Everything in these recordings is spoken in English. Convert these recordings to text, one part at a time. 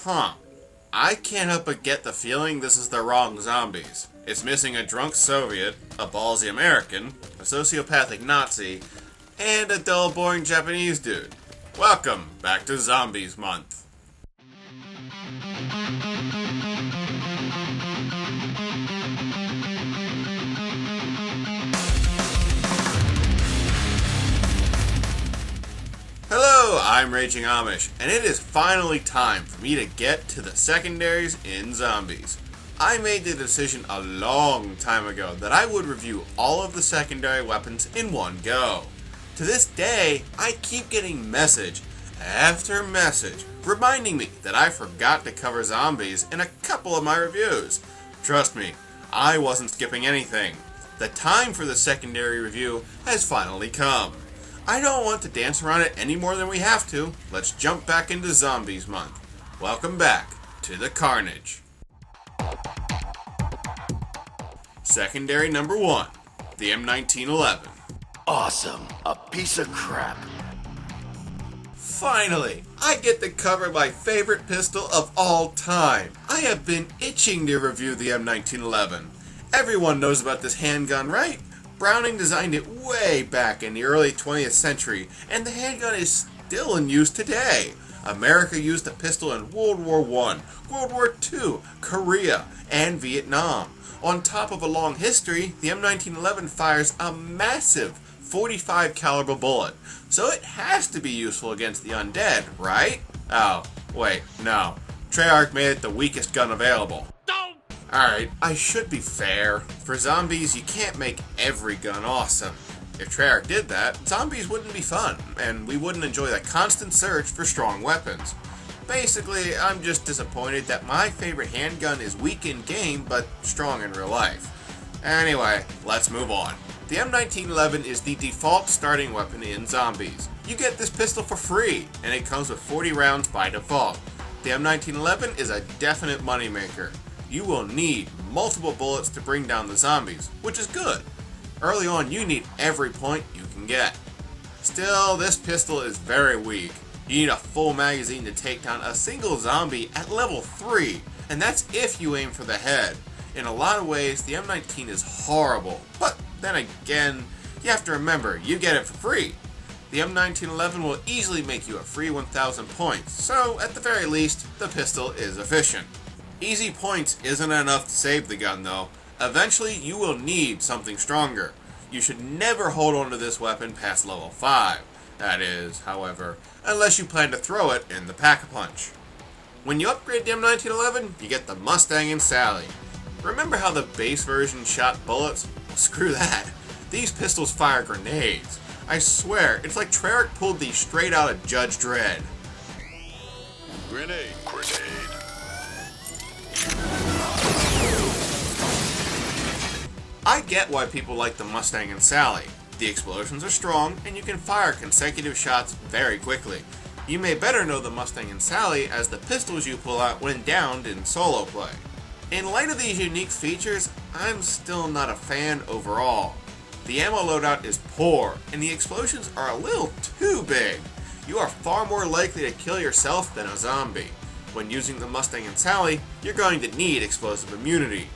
I can't help but get the feeling this is the wrong Zombies. It's missing a drunk Soviet, a ballsy American, a sociopathic Nazi, and a dull, boring Japanese dude. Welcome back to Zombies Month. Hello, I'm Raging Amish, and it is finally time for me to get to the secondaries in Zombies. I made the decision a long time ago that I would review all of the secondary weapons in one go. To this day, I keep getting message after message reminding me that I forgot to cover zombies in a couple of my reviews. Trust me, I wasn't skipping anything. The time for the secondary review has finally come. I don't want to dance around it any more than we have to. Let's jump back into Zombies Month. Welcome back to the carnage. Secondary number 1, the M1911. Awesome. A piece of crap. Finally, I get to cover my favorite pistol of all time. I have been itching to review the M1911. Everyone knows about this handgun, right? Browning designed it way back in the early 20th century, and the handgun is still in use today. America used the pistol in World War I, World War II, Korea, and Vietnam. On top of a long history, the M1911 fires a massive 45 caliber bullet, so it has to be useful against the undead, right? Oh, wait, no. Treyarch made it the weakest gun available. Alright, I should be fair. For zombies, you can't make every gun awesome. If Treyarch did that, zombies wouldn't be fun, and we wouldn't enjoy the constant search for strong weapons. Basically, I'm just disappointed that my favorite handgun is weak in game, but strong in real life. Anyway, let's move on. The M1911 is the default starting weapon in Zombies. You get this pistol for free, and it comes with 40 rounds by default. The M1911 is a definite moneymaker. You will need multiple bullets to bring down the zombies, which is good. Early on, you need every point you can get. Still, this pistol is very weak. You need a full magazine to take down a single zombie at level 3, and that's if you aim for the head. In a lot of ways, the M19 is horrible, but then again, you have to remember, you get it for free. The M1911 will easily make you a free 1,000 points, so at the very least, the pistol is efficient. Easy points isn't enough to save the gun though. Eventually, you will need something stronger. You should never hold on to this weapon past level 5. That is, however, unless you plan to throw it in the Pack-a-Punch. When you upgrade the M1911, you get the Mustang and Sally. Remember how the base version shot bullets? Well, screw that. These pistols fire grenades. I swear, it's like Treyarch pulled these straight out of Judge Dredd. Grenade. I get why people like the Mustang and Sally. The explosions are strong, and you can fire consecutive shots very quickly. You may better know the Mustang and Sally as the pistols you pull out when downed in solo play. In light of these unique features, I'm still not a fan overall. The ammo loadout is poor, and the explosions are a little too big. You are far more likely to kill yourself than a zombie. When using the Mustang and Sally, you're going to need explosive immunity.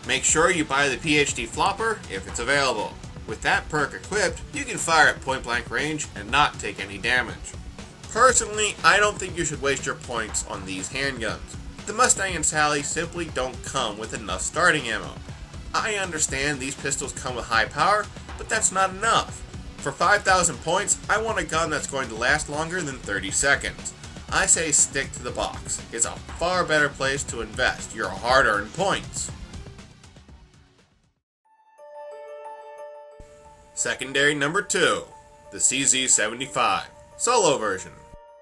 Make sure you buy the PhD flopper if it's available. With that perk equipped, you can fire at point blank range and not take any damage. Personally, I don't think you should waste your points on these handguns. The Mustang and Sally simply don't come with enough starting ammo. I understand these pistols come with high power, but that's not enough. For 5,000 points, I want a gun that's going to last longer than 30 seconds. I say stick to the box. It's a far better place to invest your hard-earned points. Secondary number 2, the CZ75, solo version.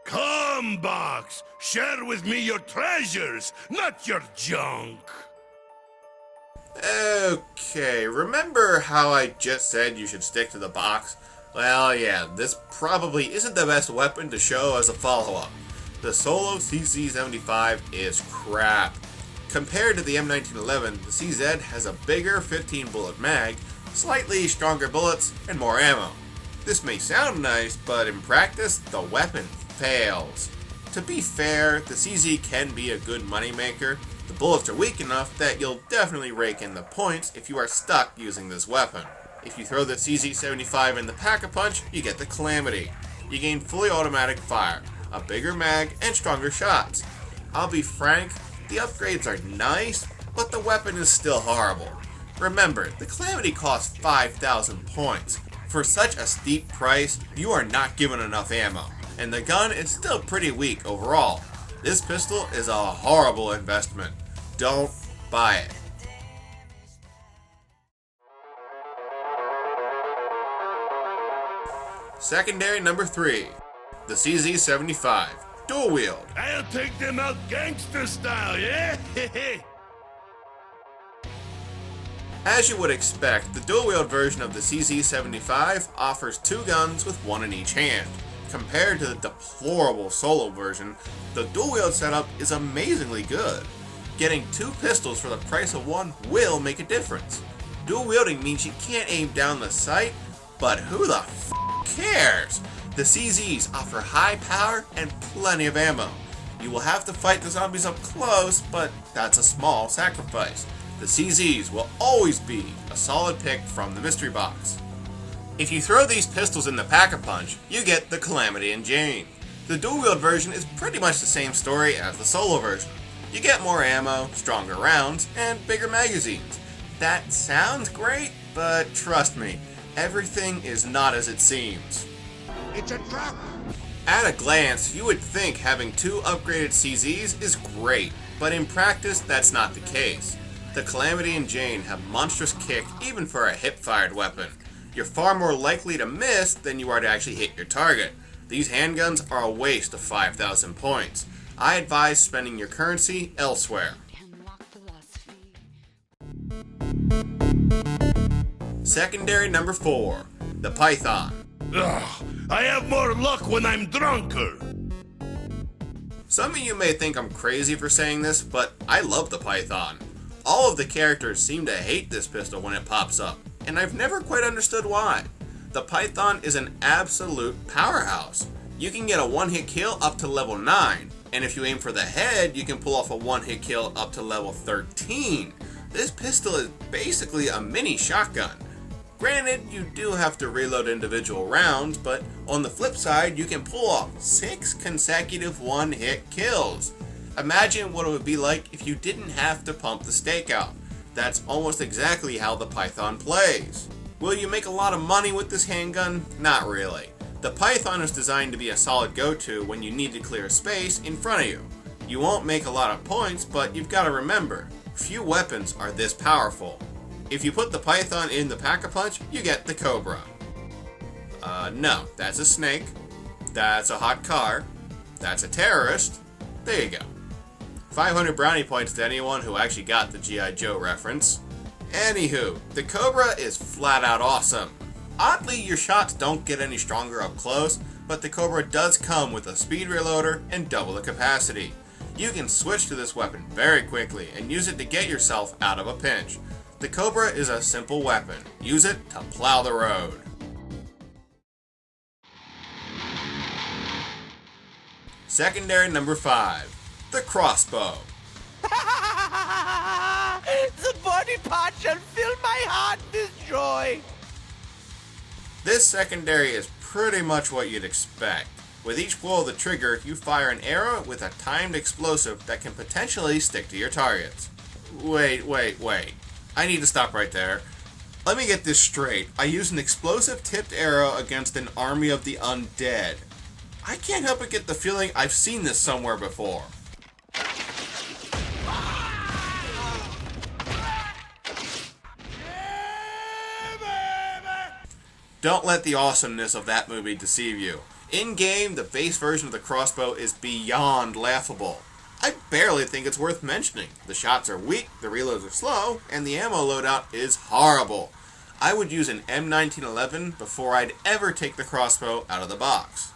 Come, Box! Share with me your treasures, not your junk! Okay, remember how I just said you should stick to the box? Well, yeah, this probably isn't the best weapon to show as a follow-up. The solo CZ75 is crap. Compared to the M1911, the CZ has a bigger 15-bullet mag, slightly stronger bullets, and more ammo. This may sound nice, but in practice, the weapon fails. To be fair, the CZ can be a good moneymaker. The bullets are weak enough that you'll definitely rake in the points if you are stuck using this weapon. If you throw the CZ75 in the Pack-a-Punch, you get the Calamity. You gain fully automatic fire, a bigger mag, and stronger shots. I'll be frank, the upgrades are nice, but the weapon is still horrible. Remember, the Calamity costs 5,000 points. For such a steep price, you are not given enough ammo, and the gun is still pretty weak overall. This pistol is a horrible investment. Don't buy it. Secondary number 3, the CZ75, dual wield. I'll take them out gangster style, yeah? As you would expect, the dual wield version of the CZ75 offers 2 guns with 1 in each hand. Compared to the deplorable solo version, the dual wield setup is amazingly good. Getting 2 pistols for the price of 1 will make a difference. Dual wielding means you can't aim down the sight, but who the f cares? The CZs offer high power and plenty of ammo. You will have to fight the zombies up close, but that's a small sacrifice. The CZs will always be a solid pick from the mystery box. If you throw these pistols in the Pack-a-Punch, you get the Calamity and Jane. The dual-wield version is pretty much the same story as the solo version. You get more ammo, stronger rounds, and bigger magazines. That sounds great, but trust me, everything is not as it seems. It's a trap! At a glance, you would think having 2 upgraded CZs is great, but in practice, that's not the case. The Calamity and Jane have monstrous kick even for a hip-fired weapon. You're far more likely to miss than you are to actually hit your target. These handguns are a waste of 5,000 points. I advise spending your currency elsewhere. Secondary number 4, the Python. Ugh, I have more luck when I'm drunker. Some of you may think I'm crazy for saying this, but I love the Python. All of the characters seem to hate this pistol when it pops up, and I've never quite understood why. The Python is an absolute powerhouse. You can get a one-hit kill up to level 9, and if you aim for the head, you can pull off a one-hit kill up to level 13. This pistol is basically a mini shotgun. Granted, you do have to reload individual rounds, but on the flip side, you can pull off 6 consecutive one-hit kills. Imagine what it would be like if you didn't have to pump the stake out. That's almost exactly how the Python plays. Will you make a lot of money with this handgun? Not really. The Python is designed to be a solid go-to when you need to clear space in front of you. You won't make a lot of points, but you've got to remember, few weapons are this powerful. If you put the Python in the Pack-a-Punch, you get the Cobra. No, that's a snake. That's a hot car. That's a terrorist. There you go. 500 brownie points to anyone who actually got the G.I. Joe reference. Anywho, the Cobra is flat out awesome. Oddly, your shots don't get any stronger up close, but the Cobra does come with a speed reloader and double the capacity. You can switch to this weapon very quickly and use it to get yourself out of a pinch. The Cobra is a simple weapon. Use it to plow the road. Secondary number 5, the crossbow. The body part shall fill my heart with joy. This secondary is pretty much what you'd expect. With each blow of the trigger, you fire an arrow with a timed explosive that can potentially stick to your targets. Wait. I need to stop right there. Let me get this straight. I use an explosive tipped arrow against an army of the undead. I can't help but get the feeling I've seen this somewhere before. Don't let the awesomeness of that movie deceive you. In-game, the base version of the crossbow is beyond laughable. I barely think it's worth mentioning. The shots are weak, the reloads are slow, and the ammo loadout is horrible. I would use an M1911 before I'd ever take the crossbow out of the box.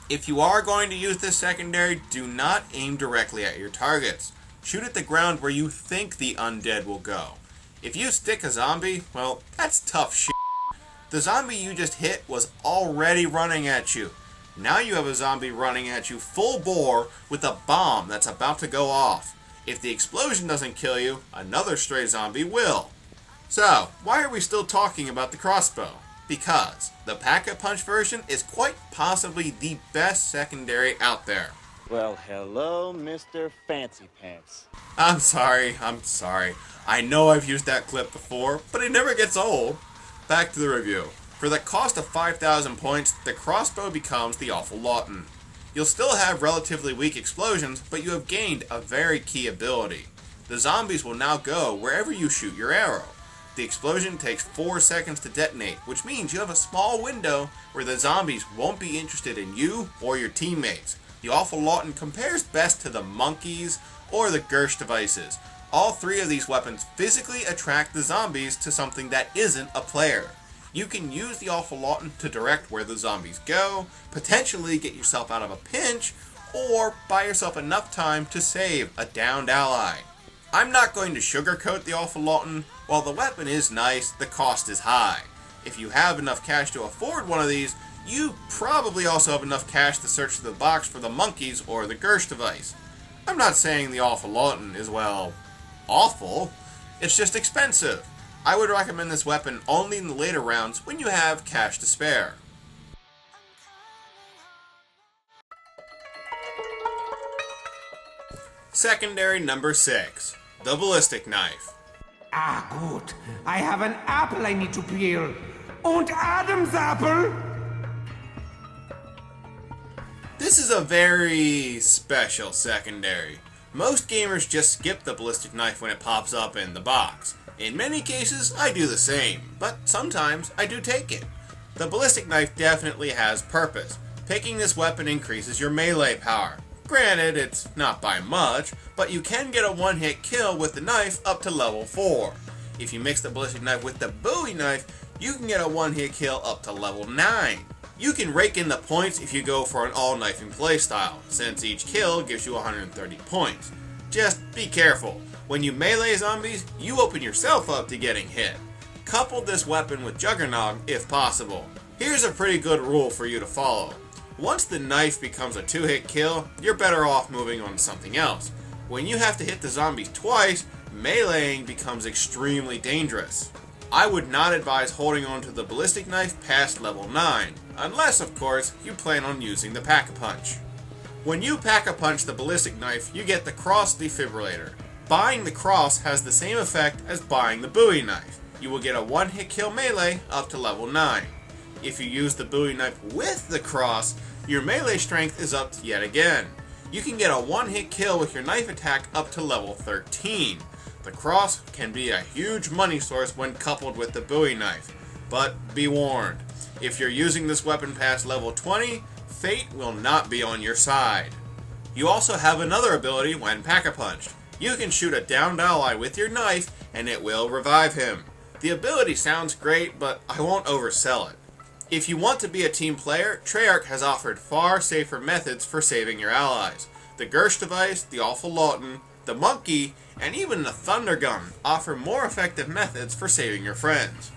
If you are going to use this secondary, do not aim directly at your targets. Shoot at the ground where you think the undead will go. If you stick a zombie, well, that's tough shit. The zombie you just hit was already running at you. Now you have a zombie running at you full bore with a bomb that's about to go off. If the explosion doesn't kill you, another stray zombie will. So, why are we still talking about the crossbow? Because the Pack-a-Punch version is quite possibly the best secondary out there. Well, hello, Mr. Fancy Pants. I'm sorry. I know I've used that clip before, but it never gets old. Back to the review. For the cost of 5,000 points, the crossbow becomes the Awful Lawton. You'll still have relatively weak explosions, but you have gained a very key ability. The zombies will now go wherever you shoot your arrow. The explosion takes 4 seconds to detonate, which means you have a small window where the zombies won't be interested in you or your teammates. The Awful Lawton compares best to the monkeys or the Gersh devices. All three of these weapons physically attract the zombies to something that isn't a player. You can use the Awful Lawton to direct where the zombies go, potentially get yourself out of a pinch, or buy yourself enough time to save a downed ally. I'm not going to sugarcoat the Awful Lawton. While the weapon is nice, the cost is high. If you have enough cash to afford one of these, you probably also have enough cash to search the box for the monkeys or the Gersh device. I'm not saying the Awful Lawton is, well, awful. It's just expensive. I would recommend this weapon only in the later rounds when you have cash to spare. Secondary number 6, the Ballistic Knife. Ah, gut. I have an apple I need to peel. Und Adam's apple? This is a very special secondary. Most gamers just skip the Ballistic Knife when it pops up in the box. In many cases, I do the same, but sometimes I do take it. The Ballistic Knife definitely has purpose. Picking this weapon increases your melee power. Granted, it's not by much, but you can get a one-hit kill with the knife up to level 4. If you mix the Ballistic Knife with the Bowie Knife, you can get a one-hit kill up to level 9. You can rake in the points if you go for an all-knifing playstyle, since each kill gives you 130 points. Just be careful. When you melee zombies, you open yourself up to getting hit. Couple this weapon with Juggernog if possible. Here's a pretty good rule for you to follow. Once the knife becomes a 2-hit kill, you're better off moving on to something else. When you have to hit the zombies twice, meleeing becomes extremely dangerous. I would not advise holding on to the Ballistic Knife past level 9, unless of course you plan on using the Pack-a-Punch. When you Pack-a-Punch the Ballistic Knife, you get the Cross Defibrillator. Buying the Cross has the same effect as buying the Bowie Knife. You will get a one-hit kill melee up to level 9. If you use the Bowie Knife with the Cross, your melee strength is up yet again. You can get a one-hit kill with your knife attack up to level 13. The Cross can be a huge money source when coupled with the Bowie Knife. But be warned, if you're using this weapon past level 20, fate will not be on your side. You also have another ability when Pack-a-Punched. You can shoot a downed ally with your knife and it will revive him. The ability sounds great, but I won't oversell it. If you want to be a team player, Treyarch has offered far safer methods for saving your allies. The Gersh device, the Awful Lawton, the Monkey, and even the Thunder Gun offer more effective methods for saving your friends.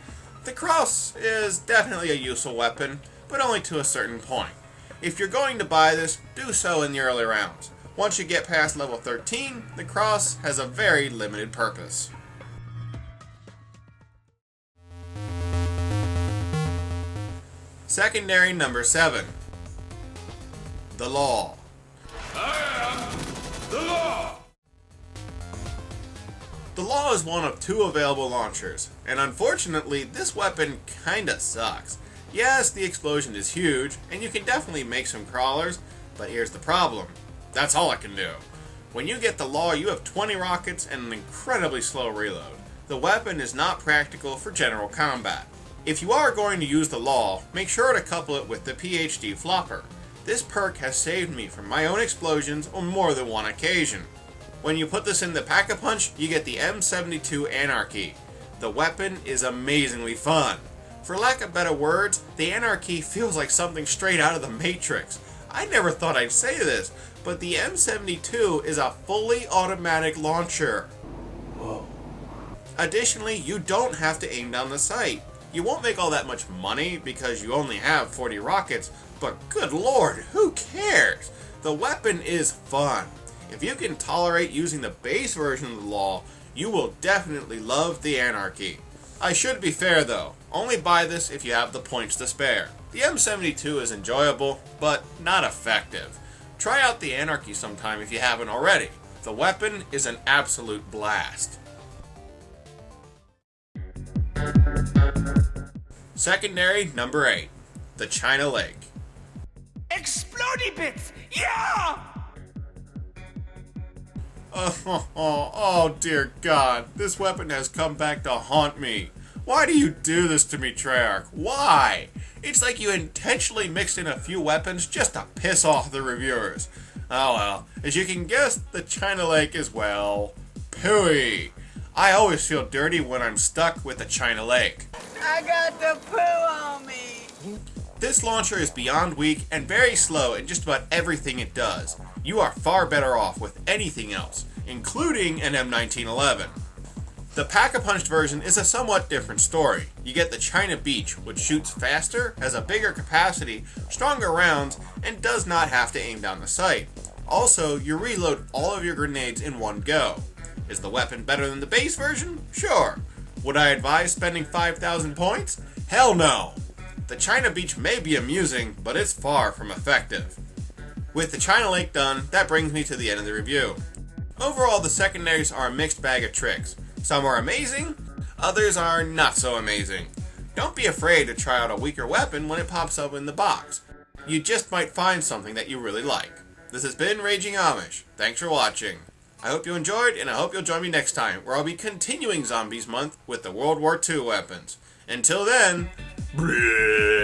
The Cross is definitely a useful weapon, but only to a certain point. If you're going to buy this, do so in the early rounds. Once you get past level 13, the Cross has a very limited purpose. Secondary number 7, the Law. I am the law! The Law is one of 2 available launchers, and unfortunately this weapon kinda sucks. Yes, the explosion is huge, and you can definitely make some crawlers, but here's the problem. That's all it can do. When you get the Law, you have 20 rockets and an incredibly slow reload. The weapon is not practical for general combat. If you are going to use the Law, make sure to couple it with the PhD Flopper. This perk has saved me from my own explosions on more than one occasion. When you put this in the Pack-a-Punch, you get the M72 Anarchy. The weapon is amazingly fun. For lack of better words, the Anarchy feels like something straight out of the Matrix. I never thought I'd say this, but the M72 is a fully automatic launcher. Whoa. Additionally, you don't have to aim down the sight. You won't make all that much money because you only have 40 rockets, But good lord, who cares? The weapon is fun. If you can tolerate using the base version of the law, you will definitely love the Anarchy. I should be fair though, only buy this if you have the points to spare. The M72 is enjoyable, but not effective. Try out the Anarchy sometime if you haven't already. The weapon is an absolute blast. Secondary number 8, the China Lake. Explodey bits! Yeah! Oh dear God, this weapon has come back to haunt me. Why do you do this to me, Treyarch? Why? It's like you intentionally mixed in a few weapons just to piss off the reviewers. Oh well, as you can guess, the China Lake is, well, pooey. I always feel dirty when I'm stuck with the China Lake. I got the poo on me. This launcher is beyond weak and very slow in just about everything it does. You are far better off with anything else, including an M1911. The Pack-a-Punched version is a somewhat different story. You get the China Beach, which shoots faster, has a bigger capacity, stronger rounds, and does not have to aim down the sight. Also, you reload all of your grenades in one go. Is the weapon better than the base version? Sure. Would I advise spending 5,000 points? Hell no! The China Beach may be amusing, but it's far from effective. With the China Lake done, that brings me to the end of the review. Overall, the secondaries are a mixed bag of tricks. Some are amazing, others are not so amazing. Don't be afraid to try out a weaker weapon when it pops up in the box. You just might find something that you really like. This has been Raging Amish. Thanks for watching. I hope you enjoyed, and I hope you'll join me next time, where I'll be continuing Zombies Month with the World War II weapons. Until then, bleh.